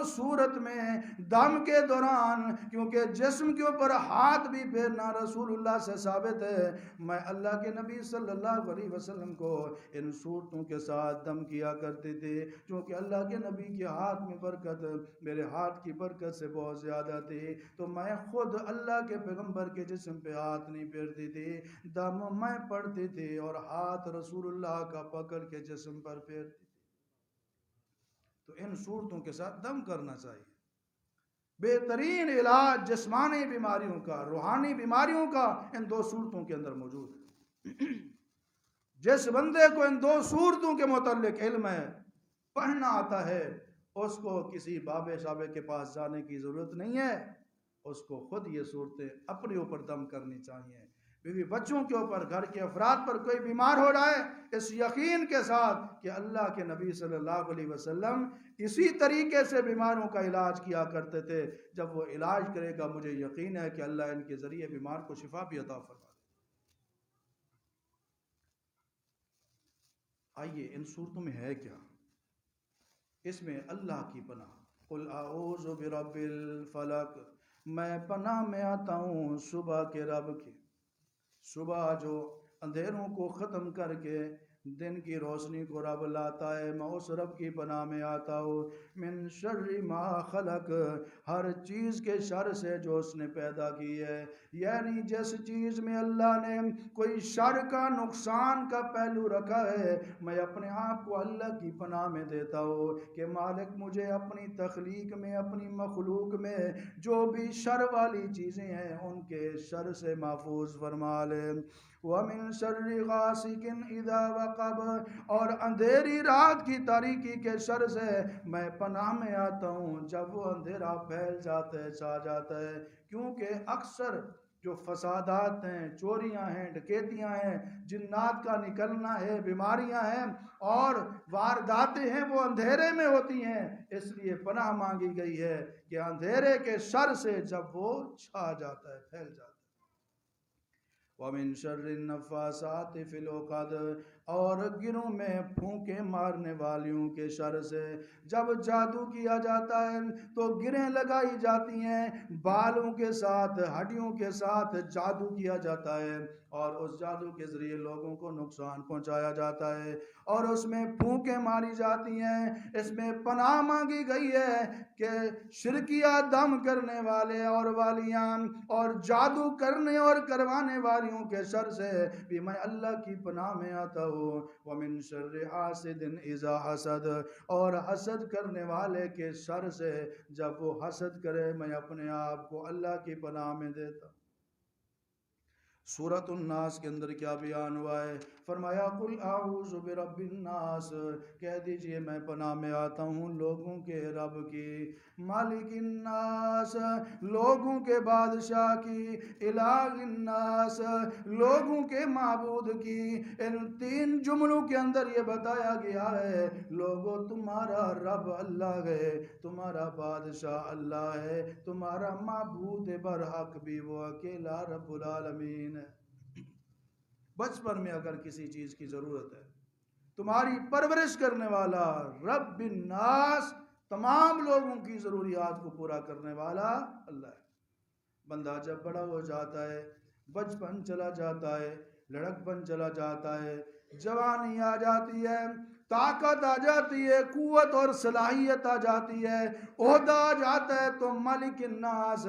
صورت میں دم کے دوران، کیونکہ جسم کے اوپر ہاتھ بھی پھیرنا رسول اللہ سے ثابت ہے، میں اللہ کے نبی صلی اللہ علیہ وسلم کو ان صورتوں کے ساتھ دم کیا کرتی تھی، کیونکہ اللہ کے نبی کے ہاتھ میں برکت میرے ہاتھ کی برکت سے بہت زیادہ تھی، تو میں خود اللہ کے پیغمبر کے جسم پہ ہاتھ نہیں پھیرتی تھی، دم میں پڑھتی تھی اور ہاتھ رسول اللہ کا پکڑ کے جسم پر پھیرتی تھی۔ تو ان صورتوں کے ساتھ دم کرنا چاہیے۔ بہترین علاج جسمانی بیماریوں کا، روحانی بیماریوں کا ان دو صورتوں کے اندر موجود ہے۔ جس بندے کو ان دو صورتوں کے متعلق علم ہے، پڑھنا آتا ہے، اس کو کسی بابے شابے کے پاس جانے کی ضرورت نہیں ہے، اس کو خود یہ صورتیں اپنے اوپر دم کرنی چاہیے۔ بیوی بچوں کے اوپر، گھر کے افراد پر کوئی بیمار ہو رہا ہے، اس یقین کے ساتھ کہ اللہ کے نبی صلی اللہ علیہ وسلم اسی طریقے سے بیماروں کا علاج کیا کرتے تھے، جب وہ علاج کرے گا مجھے یقین ہے کہ اللہ ان کے ذریعے بیمار کو شفا بھی عطا فرما دے۔ آئیے ان صورتوں میں ہے کیا؟ اس میں اللہ کی پناہ، قل اعوذ برب الفلق، میں پناہ میں آتا ہوں صبح کے رب کی۔ صبح جو اندھیروں کو ختم کر کے دن کی روشنی کو رب لاتا ہے، میں اس رب کی پناہ میں آتا ہوں۔ من شر ما خلق، ہر چیز کے شر سے جو اس نے پیدا کی ہے، یعنی جس چیز میں اللہ نے کوئی شر کا، نقصان کا پہلو رکھا ہے، میں اپنے آپ کو اللہ کی پناہ میں دیتا ہوں کہ مالک مجھے اپنی تخلیق میں، اپنی مخلوق میں جو بھی شر والی چیزیں ہیں ان کے شر سے محفوظ فرما لے۔ وَمِن شَرِّ غَاسِقٍ إِذَا وَقَبَ، اور اندھیری رات کی تاریکی کے شر سے میں پناہ میں آتا ہوں جب وہ اندھیرا پھیل جاتا ہے، چھا جاتا ہے، کیونکہ اکثر جو فسادات ہیں، چوریاں ہیں، ڈکیتیاں ہیں، جنات کا نکلنا ہے، بیماریاں ہیں اور وارداتیں ہیں، وہ اندھیرے میں ہوتی ہیں، اس لیے پناہ مانگی گئی ہے کہ اندھیرے کے شر سے جب وہ چھا جاتا ہے، پھیل جاتا ہے۔ وَمِن شَرِّ النَّفَّاثَاتِ فِي الْعُقَدِ، اور گروں میں پھونکے مارنے والیوں کے شر سے، جب جادو کیا جاتا ہے تو گریں لگائی جاتی ہیں، بالوں کے ساتھ، ہڈیوں کے ساتھ جادو کیا جاتا ہے اور اس جادو کے ذریعے لوگوں کو نقصان پہنچایا جاتا ہے اور اس میں پھونکیں ماری جاتی ہیں۔ اس میں پناہ مانگی گئی ہے کہ شرکیہ دم کرنے والے اور والیاں اور جادو کرنے اور کروانے والیوں کے شر سے بھی میں اللہ کی پناہ میں آتا ہوں۔ وَمِن شَرِّ حَاسِدٍ إِذَا حَسَدَ، اور حسد کرنے والے کے شر سے جب وہ حسد کرے میں اپنے آپ کو اللہ کی پناہ میں دیتا ہوں۔ سورۃ الناس کے اندر کیا بیان ہوا ہے؟ فرمایا قل اعوذ برب الناس، کہہ دیجئے میں پناہ میں آتا ہوں لوگوں کے رب کی، مالک الناس، لوگوں کے بادشاہ کی، الہ الناس، لوگوں کے معبود کی۔ ان تین جملوں کے اندر یہ بتایا گیا ہے لوگوں تمہارا رب اللہ ہے، تمہارا بادشاہ اللہ ہے، تمہارا معبود برحق بھی وہ اکیلا رب العالمین ہے۔ بچپن میں اگر کسی چیز کی ضرورت ہے، تمہاری پرورش کرنے والا رب الناس، تمام لوگوں کی ضروریات کو پورا کرنے والا اللہ ہے۔ بندہ جب بڑا ہو جاتا ہے، بچپن چلا جاتا ہے، لڑک پن چلا جاتا ہے، جوانی آ جاتی ہے، طاقت آ جاتی ہے، قوت اور صلاحیت آ جاتی ہے، عہدہ آ جاتا ہے، تو مالک الناس،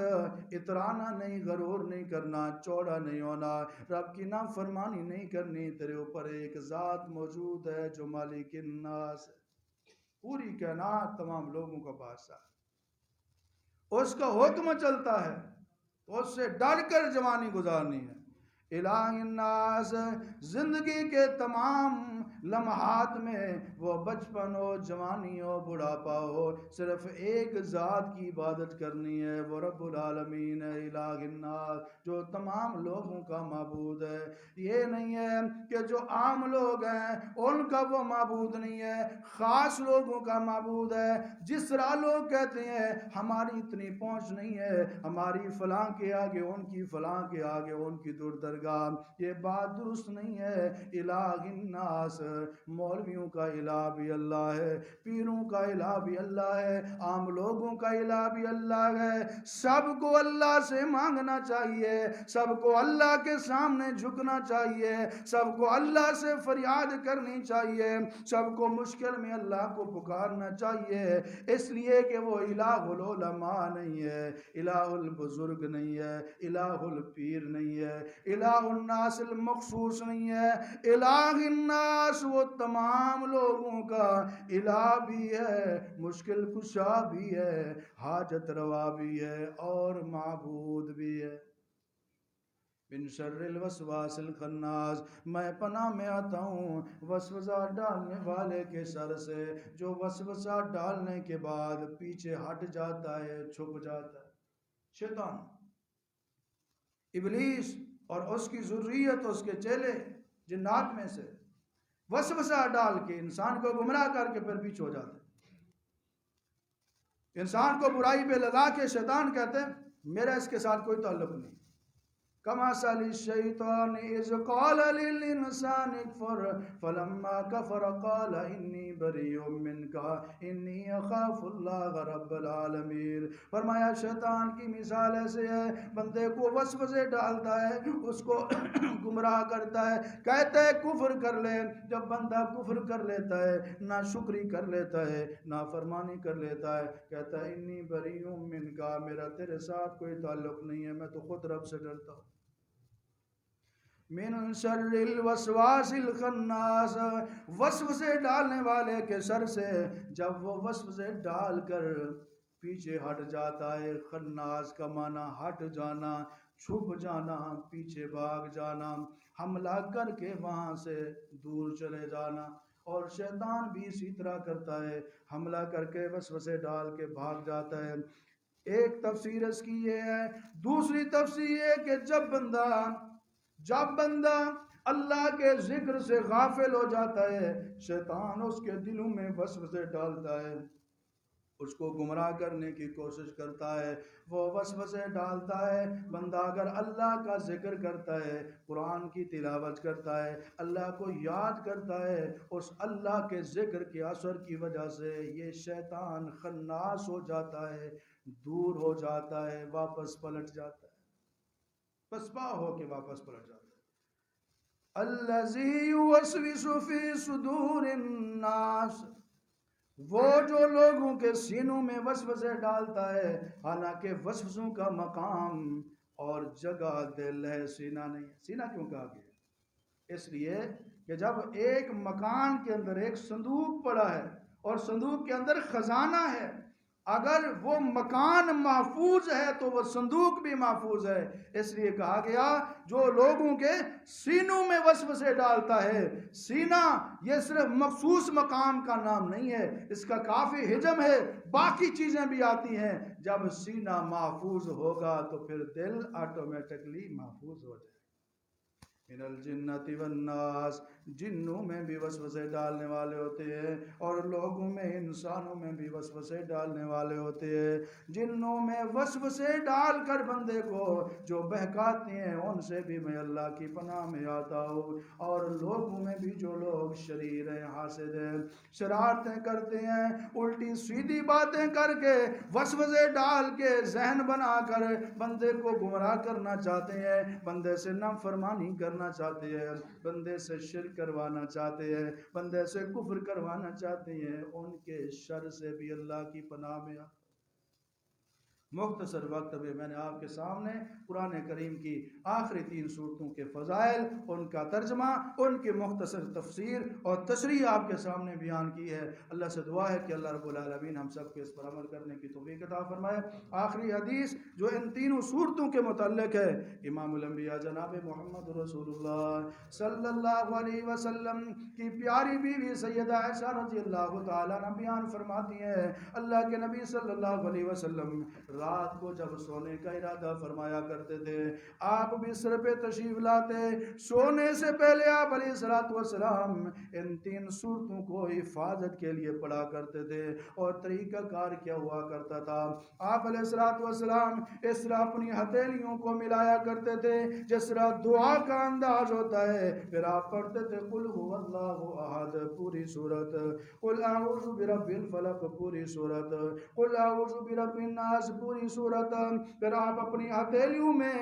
اترانا نہیں، غرور نہیں کرنا، چوڑا نہیں ہونا، رب کی نافرمانی نہیں کرنی۔ تیرے اوپر ایک ذات موجود ہے جو مالک الناس ہے، پوری کائنات تمام لوگوں کا بادشاہ، اس کا حکم چلتا ہے تو اس سے ڈر کر جوانی گزارنی ہے۔ الہ الناس، زندگی کے تمام لمحات میں وہ بچپن ہو، جوانی ہو، بڑھاپا ہو، صرف ایک ذات کی عبادت کرنی ہے، وہ رب العالمین ہے، الہ الناس، جو تمام لوگوں کا معبود ہے۔ یہ نہیں ہے کہ جو عام لوگ ہیں ان کا وہ معبود نہیں ہے، خاص لوگوں کا معبود ہے۔ جس طرح لوگ کہتے ہیں ہماری اتنی پہنچ نہیں ہے، ہماری فلاں کے آگے ان کی، فلاں کے آگے ان کی دور درگاہ، یہ بات درست نہیں ہے۔ الہ الناس، مولویوں کا الہ بھی اللہ ہے، پیروں کا الہ بھی اللہ ہے، عام لوگوں کا الہ بھی اللہ ہے۔ سب کو اللہ سے مانگنا چاہیے، سب کو اللہ کے سامنے جھکنا چاہیے، سب کو اللہ سے فریاد کرنی چاہیے، سب کو مشکل میں اللہ کو پکارنا چاہیے، اس لیے کہ وہ الہ العلماء نہیں ہے، الہ البزرگ نہیں ہے، الہ الپیر نہیں ہے، الہ الناس المخصوص نہیں ہے۔ الہ الناس وہ تمام لوگوں کا الہ بھی ہے، مشکل کشا بھی ہے، حاجت روا بھی ہے اور معبود بھی ہے۔ من شر الوسواس الخناس، میں پناہ میں آتا ہوں وسوسہ ڈالنے والے کے شر سے، جو وسوسہ ڈالنے کے بعد پیچھے ہٹ جاتا ہے، چھپ جاتا ہے۔ شیطان، ابلیس اور اس کی ذریت، اس کے چیلے جنات میں سے وسوسہ ڈال کے انسان کو گمراہ کر کے پھر پیچھے ہو جاتے ہیں۔ انسان کو برائی پہ لگا کے شیطان کہتے ہیں میرا اس کے ساتھ کوئی تعلق نہیں۔ كمثل الشيطان إذ قال للإنسان اكفر فلما كفر قال إني بريء منك إني أخاف الله رب العالمين۔ فرمایا شیطان کی مثال ایسے ہے، بندے کو وسوسے ڈالتا ہے، اس کو گمراہ کرتا ہے، کہتا ہے کفر کر لے۔ جب بندہ کفر کر لیتا ہے، ناشکری کر لیتا ہے، نافرمانی کر لیتا ہے، کہتا ہے انی بریء منک، میرا تیرے ساتھ کوئی تعلق نہیں ہے، میں تو خود رب سے ڈرتا ہوں۔ من شر الوسواس الخناس، وسوسے ڈالنے والے کے شر سے، جب وہ وسوسے ڈال کر پیچھے ہٹ جاتا ہے۔ خناس کا معنی ہٹ جانا، چھپ جانا، پیچھے بھاگ جانا، حملہ کر کے وہاں سے دور چلے جانا۔ اور شیطان بھی اسی طرح کرتا ہے، حملہ کر کے وسوسے ڈال کے بھاگ جاتا ہے۔ ایک تفسیر اس کی یہ ہے۔ دوسری تفسیر یہ کہ جب بندہ اللہ کے ذکر سے غافل ہو جاتا ہے، شیطان اس کے دلوں میں وسوسے ڈالتا ہے، اس کو گمراہ کرنے کی کوشش کرتا ہے، وہ وسوسے ڈالتا ہے۔ بندہ اگر اللہ کا ذکر کرتا ہے، قرآن کی تلاوت کرتا ہے، اللہ کو یاد کرتا ہے، اس اللہ کے ذکر کے اثر کی وجہ سے یہ شیطان خناس ہو جاتا ہے، دور ہو جاتا ہے، واپس پلٹ جاتا ہے، پسپا ہو کے واپس پلٹ جاتا ہے۔ الذی یوسوس فی صدور الناس، وہ جو لوگوں کے سینوں میں وسوسے ڈالتا ہے، حالانکہ وسوسوں کا مقام اور جگہ دل ہے، سینہ نہیں ہے۔ سینہ کیوں کہا گیا؟ اس لیے کہ جب ایک مکان کے اندر ایک صندوق پڑا ہے اور صندوق کے اندر خزانہ ہے، اگر وہ مکان محفوظ ہے تو وہ صندوق بھی محفوظ ہے۔ اس لیے کہا گیا جو لوگوں کے سینوں میں وسوسے ڈالتا ہے، سینہ یہ صرف مخصوص مقام کا نام نہیں ہے، اس کا کافی حجم ہے، باقی چیزیں بھی آتی ہیں۔ جب سینہ محفوظ ہوگا تو پھر دل آٹومیٹکلی محفوظ ہو جائے۔ من الجنت والناس، جنوں میں بھی وسوسے ڈالنے والے ہوتے ہیں اور لوگوں میں، انسانوں میں بھی وسوسے ڈالنے والے ہوتے ہیں۔ جنوں میں وسوسے ڈال کر بندے کو جو بہکاتے ہیں ان سے بھی میں اللہ کی پناہ میں آتا ہوں، اور لوگوں میں بھی جو لوگ شریر ہیں، حاسد ہیں، شرارتیں کرتے ہیں، الٹی سیدھی باتیں کر کے، وسوسے ڈال کے، ذہن بنا کر بندے کو گمراہ کرنا چاہتے ہیں، بندے سے نافرمانی کرنا چاہتے ہیں، بندے سے شرک کروانا چاہتے ہیں، بندے سے کفر کروانا چاہتے ہیں، ان کے شر سے بھی اللہ کی پناہ میں آ۔ مختصر وقت میں میں نے آپ کے سامنے قرآن کریم کی آخری 3 صورتوں کے فضائل، ان کا ترجمہ، ان کی مختصر تفسیر اور تشریح آپ کے سامنے بیان کی ہے۔ اللہ سے دعا ہے کہ اللہ رب العالمین ہم سب کو اس پر عمل کرنے کی توفیق عطا فرمائے۔ آخری حدیث جو ان تینوں صورتوں کے متعلق ہے، امام الانبیاء جناب محمد رسول اللہ صلی اللہ علیہ وسلم کی پیاری بیوی سیدہ عائشہ رضی اللہ تعالیٰ عنہ بیان فرماتی ہیں، اللہ کے نبی صلی اللہ علیہ وسلم رات کو جب سونے کا ارادہ فرمایا کرتے تھے، آپ بستر پہ تشریف لاتے، سونے سے پہلے آپ علیہ الصلوۃ والسلام ان 3 صورتوں کو حفاظت کے لیے پڑھا کرتے تھے، اور طریقہ کار کیا ہوا کرتا تھا، آپ علیہ الصلوۃ والسلام اس طرح اپنی ہتھیلیوں کو ملایا کرتے تھے جس طرح دعا کا انداز ہوتا ہے، پھر آپ پڑھتے تھے قل هو اللہ احد پوری صورت، قل اعوذ برب الفلق پوری صورت، قل اعوذ برب الناس پوری صورت، پھر آپ اپنی ہتھیلیوں میں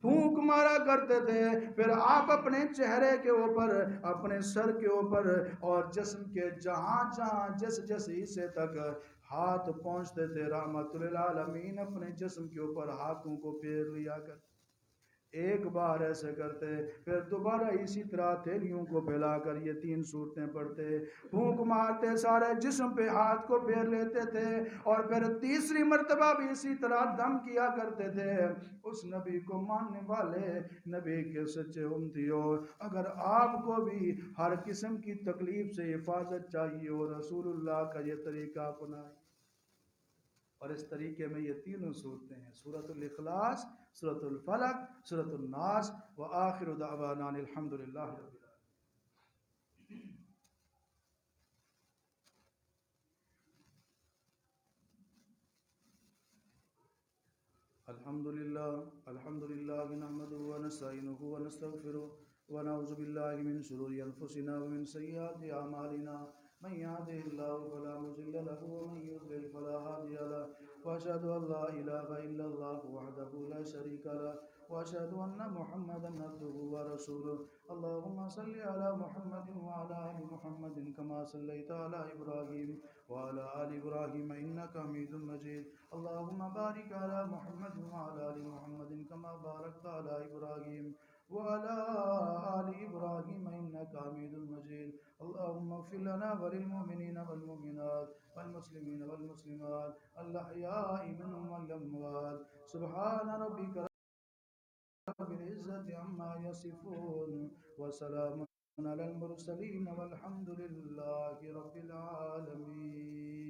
پھونک مارا کرتے تھے، پھر آپ اپنے چہرے کے اوپر، اپنے سر کے اوپر اور جسم کے جہاں جہاں جس جس حصے تک ہاتھ پہنچتے تھے، رحمت للعالمین اپنے جسم کے اوپر ہاتھوں کو پھیر لیا کرتے، ایک بار ایسے کرتے، پھر دوبارہ اسی طرح تھیلیوں کو پھیلا کر یہ 3 صورتیں پڑھتے، پھونک مارتے، سارے جسم پہ ہاتھ کو پھیر لیتے تھے، اور پھر تیسری مرتبہ بھی اسی طرح دم کیا کرتے تھے۔ اس نبی کو ماننے والے نبی کے سچے امتیوں، اگر آپ کو بھی ہر قسم کی تکلیف سے حفاظت چاہیے ہو، رسول اللہ کا یہ طریقہ اپنائیں، اور اس طریقے میں یہ تینوں صورتیں ہیں، سورۃ الاخلاص، سورۃ الفلق، سورۃ الناس، وآخر دعوانا الحمدللہ رب العالمین۔ الحمدللہ نحمده ونستعینه ونستغفره ونعوذ باللہ من شرور انفسنا ومن سیئات اعمالنا، من يهده الله فلا مضل له ومن يضلل فلا هادي له، واشهد ان لا اله الا الله وحده لا شريك له، واشهد ان محمدا عبده ورسوله۔ اللهم صل على محمد وعلى ال محمد كما صليت على ابراهيم وعلى ال ابراهيم انك حميد مجيد، اللهم بارك على محمد وعلى ال محمد كما باركت على ابراهيم وعلى آل إبراهيم إنك حميد مجيد، اللهم اغفر لنا وللمؤمنين والمؤمنات والمسلمين والمسلمات الأحياء منهم والأموات، سبحان ربك رب العزة عما يصفون وسلام على المرسلين والحمد لله رب العالمين۔